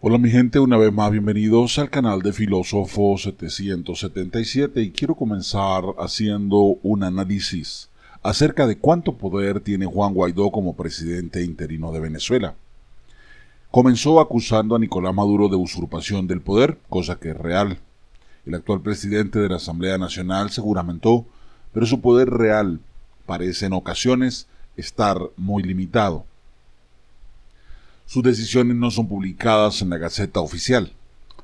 Hola mi gente, una vez más bienvenidos al canal de Filósofo 777 y quiero comenzar haciendo un análisis acerca de cuánto poder tiene Juan Guaidó como presidente interino de Venezuela. Comenzó acusando a Nicolás Maduro de usurpación del poder, cosa que es real. El actual presidente de la Asamblea Nacional se juramentó, pero su poder real parece en ocasiones estar muy limitado. Sus decisiones no son publicadas en la Gaceta Oficial,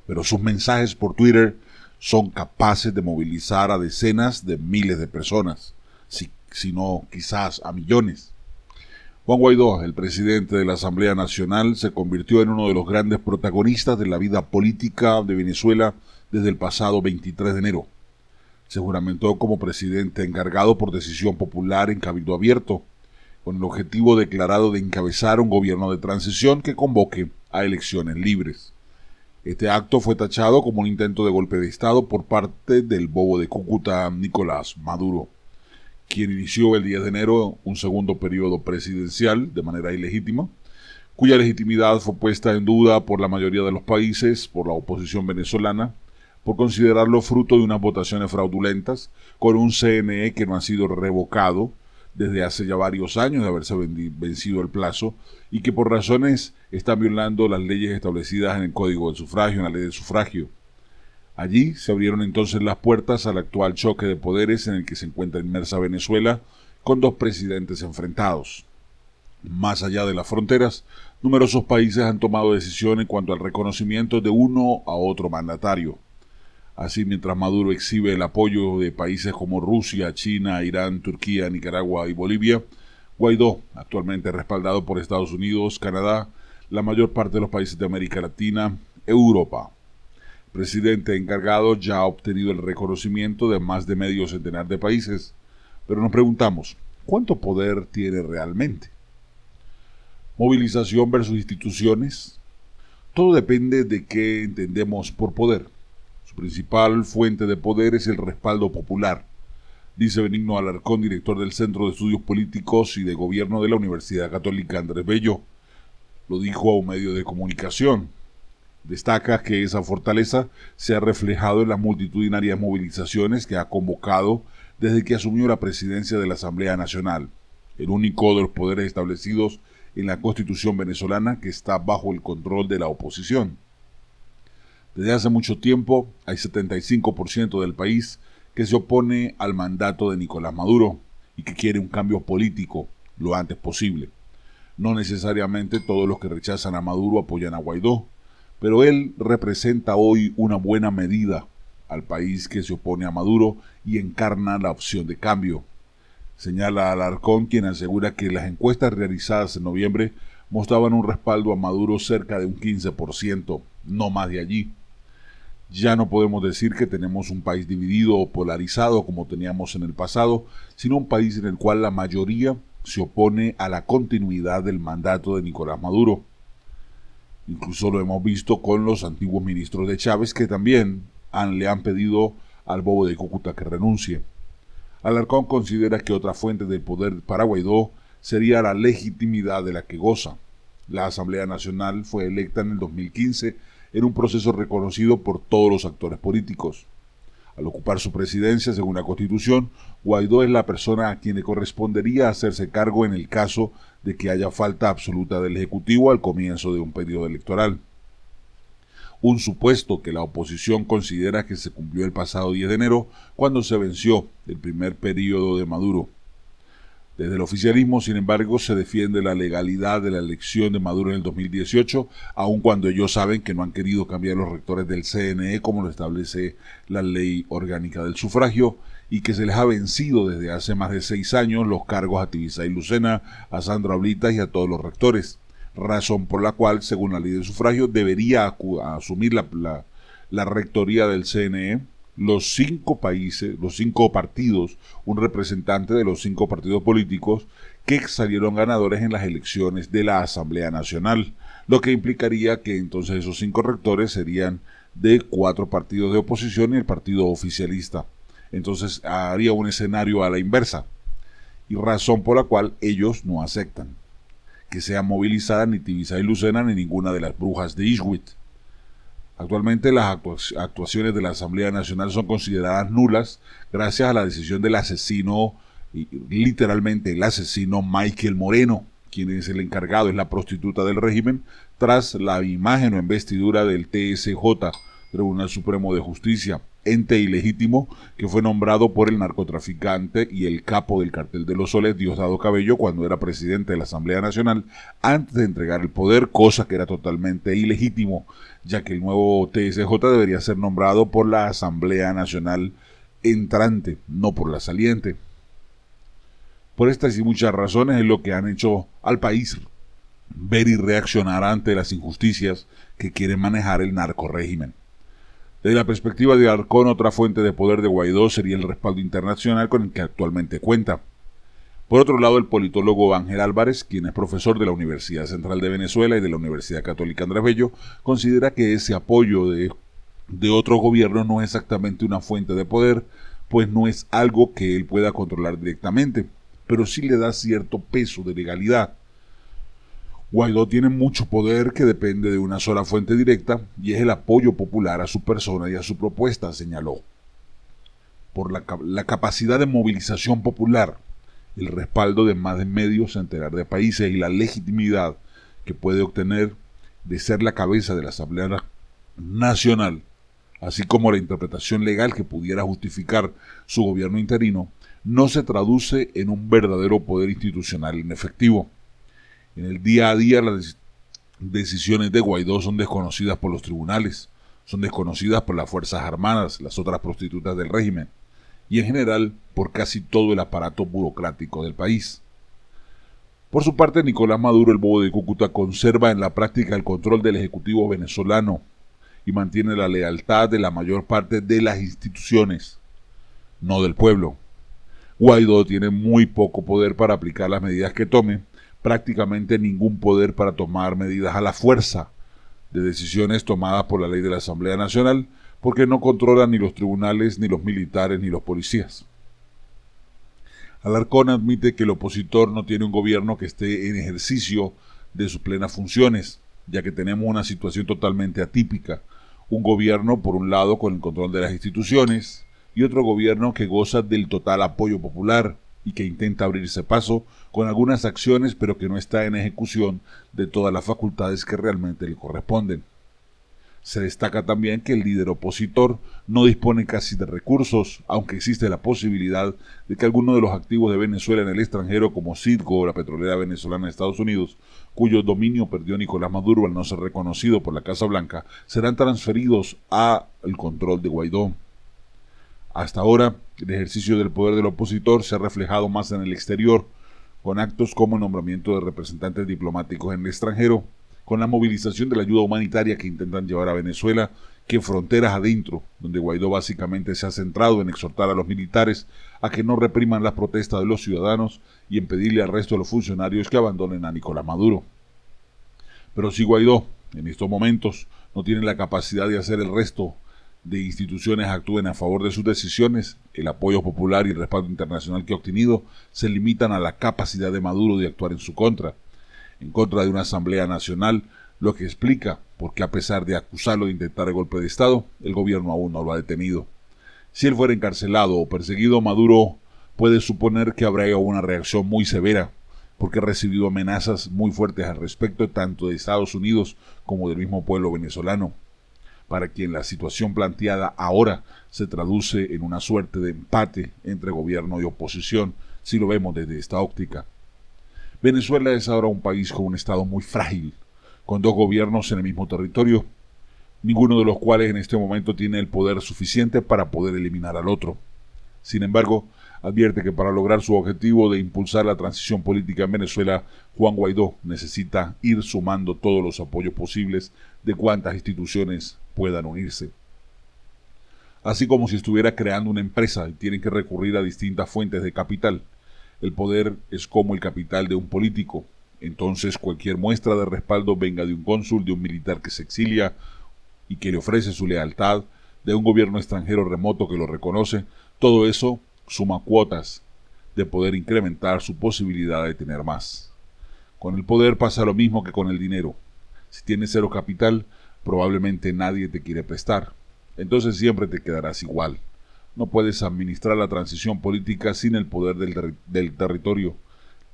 pero sus mensajes por Twitter son capaces de movilizar a decenas de miles de personas, si no quizás a millones. Juan Guaidó, el presidente de la Asamblea Nacional, se convirtió en uno de los grandes protagonistas de la vida política de Venezuela desde el pasado 23 de enero. Se juramentó como presidente encargado por decisión popular en Cabildo Abierto, con el objetivo declarado de encabezar un gobierno de transición que convoque a elecciones libres. Este acto fue tachado como un intento de golpe de Estado por parte del bobo de Cúcuta, Nicolás Maduro, quien inició el 10 de enero un segundo periodo presidencial de manera ilegítima, cuya legitimidad fue puesta en duda por la mayoría de los países, por la oposición venezolana, por considerarlo fruto de unas votaciones fraudulentas, con un CNE que no ha sido revocado desde hace ya varios años de haberse vencido el plazo y que por razones están violando las leyes establecidas en el Código del Sufragio, en la Ley del Sufragio. Allí se abrieron entonces las puertas al actual choque de poderes en el que se encuentra inmersa Venezuela, con dos presidentes enfrentados. Más allá de las fronteras, numerosos países han tomado decisiones en cuanto al reconocimiento de uno a otro mandatario. Así, mientras Maduro exhibe el apoyo de países como Rusia, China, Irán, Turquía, Nicaragua y Bolivia, Guaidó, actualmente respaldado por Estados Unidos, Canadá, la mayor parte de los países de América Latina, Europa. El presidente encargado ya ha obtenido el reconocimiento de más de medio centenar de países, pero nos preguntamos, ¿cuánto poder tiene realmente? ¿Movilización versus instituciones? Todo depende de qué entendemos por poder. Su principal fuente de poder es el respaldo popular, dice Benigno Alarcón, director del Centro de Estudios Políticos y de Gobierno de la Universidad Católica Andrés Bello. Lo dijo a un medio de comunicación. Destaca que esa fortaleza se ha reflejado en las multitudinarias movilizaciones que ha convocado desde que asumió la presidencia de la Asamblea Nacional, el único de los poderes establecidos en la Constitución venezolana que está bajo el control de la oposición. Desde hace mucho tiempo hay 75% del país que se opone al mandato de Nicolás Maduro y que quiere un cambio político lo antes posible. No necesariamente todos los que rechazan a Maduro apoyan a Guaidó, pero él representa hoy una buena medida al país que se opone a Maduro y encarna la opción de cambio. Señala Alarcón, quien asegura que las encuestas realizadas en noviembre mostraban un respaldo a Maduro cerca de un 15%, no más de allí. Ya no podemos decir que tenemos un país dividido o polarizado como teníamos en el pasado, sino un país en el cual la mayoría se opone a la continuidad del mandato de Nicolás Maduro. Incluso lo hemos visto con los antiguos ministros de Chávez que también le han pedido al bobo de Cúcuta que renuncie. Alarcón considera que otra fuente de poder para Guaidó sería la legitimidad de la que goza. La Asamblea Nacional fue electa en el 2015 en un proceso reconocido por todos los actores políticos. Al ocupar su presidencia, según la Constitución, Guaidó es la persona a quien le correspondería hacerse cargo en el caso de que haya falta absoluta del Ejecutivo al comienzo de un periodo electoral. Un supuesto que la oposición considera que se cumplió el pasado 10 de enero, cuando se venció el primer periodo de Maduro. Desde el oficialismo, sin embargo, se defiende la legalidad de la elección de Maduro en el 2018, aun cuando ellos saben que no han querido cambiar los rectores del CNE como lo establece la Ley Orgánica del Sufragio, y que se les ha vencido desde hace más de 6 años los cargos a Tibisay Lucena, a Sandra Oblitas y a todos los rectores, razón por la cual, según la Ley del Sufragio, debería asumir la rectoría del CNE los 5 partidos, un representante de los 5 partidos políticos que salieron ganadores en las elecciones de la Asamblea Nacional, lo que implicaría que entonces esos 5 rectores serían de 4 partidos de oposición y el partido oficialista. Entonces haría un escenario a la inversa, y razón por la cual ellos no aceptan que sea movilizada ni Tibisay Lucena ni ninguna de las brujas de Ischwitz. Actualmente las actuaciones de la Asamblea Nacional son consideradas nulas gracias a la decisión del asesino, literalmente el asesino Michael Moreno, quien es el encargado, es la prostituta del régimen, tras la imagen o investidura del TSJ, Tribunal Supremo de Justicia, ente ilegítimo que fue nombrado por el narcotraficante y el capo del cartel de los soles, Diosdado Cabello, cuando era presidente de la Asamblea Nacional, antes de entregar el poder, cosa que era totalmente ilegítimo, ya que el nuevo TSJ debería ser nombrado por la Asamblea Nacional entrante, no por la saliente. Por estas y muchas razones es lo que han hecho al país ver y reaccionar ante las injusticias que quiere manejar el narcorrégimen. Desde la perspectiva de Alarcón, otra fuente de poder de Guaidó sería el respaldo internacional con el que actualmente cuenta. Por otro lado, el politólogo Ángel Álvarez, quien es profesor de la Universidad Central de Venezuela y de la Universidad Católica Andrés Bello, considera que ese apoyo de otro gobierno no es exactamente una fuente de poder, pues no es algo que él pueda controlar directamente, pero sí le da cierto peso de legalidad. Guaidó tiene mucho poder que depende de una sola fuente directa y es el apoyo popular a su persona y a su propuesta, señaló. Por la capacidad de movilización popular, el respaldo de más de medio centenar de países y la legitimidad que puede obtener de ser la cabeza de la Asamblea Nacional, así como la interpretación legal que pudiera justificar su gobierno interino, no se traduce en un verdadero poder institucional inefectivo. En el día a día las decisiones de Guaidó son desconocidas por los tribunales, son desconocidas por las Fuerzas Armadas, las otras prostitutas del régimen, y en general por casi todo el aparato burocrático del país. Por su parte, Nicolás Maduro, el bobo de Cúcuta, conserva en la práctica el control del Ejecutivo venezolano y mantiene la lealtad de la mayor parte de las instituciones, no del pueblo. Guaidó tiene muy poco poder para aplicar las medidas que tome, prácticamente ningún poder para tomar medidas a la fuerza de decisiones tomadas por la ley de la Asamblea Nacional, porque no controla ni los tribunales, ni los militares, ni los policías. Alarcón admite que el opositor no tiene un gobierno que esté en ejercicio de sus plenas funciones, ya que tenemos una situación totalmente atípica. Un gobierno, por un lado, con el control de las instituciones, y otro gobierno que goza del total apoyo popular y que intenta abrirse paso con algunas acciones, pero que no está en ejecución de todas las facultades que realmente le corresponden. Se destaca también que el líder opositor no dispone casi de recursos, aunque existe la posibilidad de que algunos de los activos de Venezuela en el extranjero, como Citgo o la petrolera venezolana de Estados Unidos, cuyo dominio perdió Nicolás Maduro al no ser reconocido por la Casa Blanca, serán transferidos al control de Guaidó. Hasta ahora, el ejercicio del poder del opositor se ha reflejado más en el exterior, con actos como el nombramiento de representantes diplomáticos en el extranjero, con la movilización de la ayuda humanitaria que intentan llevar a Venezuela, que fronteras adentro, donde Guaidó básicamente se ha centrado en exhortar a los militares a que no repriman las protestas de los ciudadanos y en pedirle al resto de los funcionarios que abandonen a Nicolás Maduro. Pero si Guaidó, en estos momentos, no tiene la capacidad de hacer el resto de instituciones actúen a favor de sus decisiones, el apoyo popular y el respaldo internacional que ha obtenido se limitan a la capacidad de Maduro de actuar en contra de una Asamblea Nacional, lo que explica por qué, a pesar de acusarlo de intentar el golpe de Estado, el gobierno aún no lo ha detenido. Si él fuera encarcelado o perseguido, Maduro puede suponer que habría una reacción muy severa, porque ha recibido amenazas muy fuertes al respecto tanto de Estados Unidos como del mismo pueblo venezolano, para quien la situación planteada ahora se traduce en una suerte de empate entre gobierno y oposición, si lo vemos desde esta óptica. Venezuela es ahora un país con un estado muy frágil, con dos gobiernos en el mismo territorio, ninguno de los cuales en este momento tiene el poder suficiente para poder eliminar al otro. Sin embargo, advierte que para lograr su objetivo de impulsar la transición política en Venezuela, Juan Guaidó necesita ir sumando todos los apoyos posibles de cuantas instituciones puedan unirse. Así como si estuviera creando una empresa y tienen que recurrir a distintas fuentes de capital. El poder es como el capital de un político. Entonces cualquier muestra de respaldo, venga de un cónsul, de un militar que se exilia y que le ofrece su lealtad, de un gobierno extranjero remoto que lo reconoce, todo eso suma cuotas de poder incrementar su posibilidad de tener más. Con el poder pasa lo mismo que con el dinero. Si tienes cero capital, probablemente nadie te quiere prestar. Entonces siempre te quedarás igual. No puedes administrar la transición política sin el poder del territorio.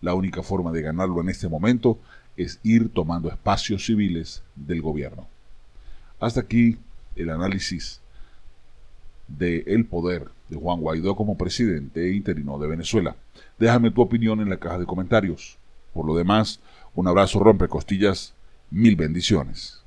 La única forma de ganarlo en este momento es ir tomando espacios civiles del gobierno. Hasta aquí el análisis del poder de Juan Guaidó como presidente interino de Venezuela. Déjame tu opinión en la caja de comentarios. Por lo demás, un abrazo rompecostillas, mil bendiciones.